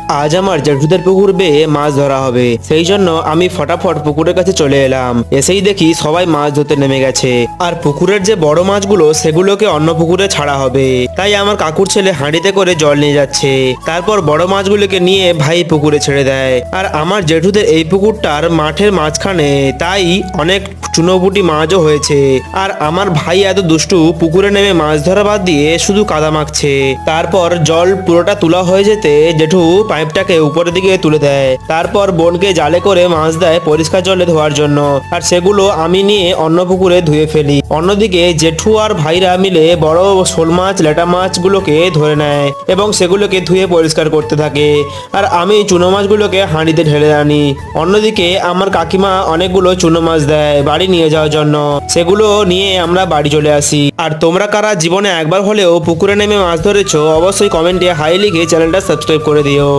আজ আমার জেঠুদের পুকুর বেয়ে মাছ ধরা হবে, সেই জন্য আমি ফটাফট পুকুরের কাছে চলে এলাম। এসেই দেখি সবাই মাছ ধরতে নেমে গেছে, আর পুকুরের যে বড় মাছগুলো সেগুলোকে অন্য পুকুরে ছাড়া হবে। তাই আমার কাকুর ছেলে হাঁড়িতে করে জল নিয়ে যাচ্ছে, তারপর বড় মাছগুলোকে নিয়ে ভাই পুকুরে ছেড়ে দেয়। আর আমার জেঠুদের এই পুকুরটার মাঠের মাঝখানে, তাই অনেক চুনোপুটি মাছও হয়েছে। আর আমার ভাই এত দুষ্টু, পুকুরে নেমে মাছ ধরা বাদ দিয়ে শুধু কাদা মাখছে। তারপর জল পুরোটা তোলা হয়ে যেতে জেঠু পাইপটাকে উপরের দিকে তুলে দেয়, তারপর বোনকে জালে করে মাছ দেয় পরিষ্কার জলে ধোয়ার জন্য। আর সেগুলো আমি নিয়ে অন্য পুকুরে ধুয়ে ফেলি। অন্যদিকে জেঠু আর ভাইরা মিলে বড় শোল মাছ লেটা মাছগুলোকে ধরে নেয় এবং সেগুলোকে ধুয়ে পরিষ্কার করতে থাকে। আর আমি চুনো মাছগুলোকে হাঁড়িতে ঢেলে আনি। অন্যদিকে আমার কাকিমা অনেকগুলো চুনো মাছ দেয় বাড়ি নিয়ে যাওয়ার জন্য, সেগুলো নিয়ে আমরা বাড়ি চলে আসি। আর তোমরা কারা জীবনে একবার হলেও পুকুরে নেমে মাছ ধরেছো, অবশ্যই কমেন্টে হাই লিখে চ্যানেলটা সাবস্ক্রাইব করে দিও।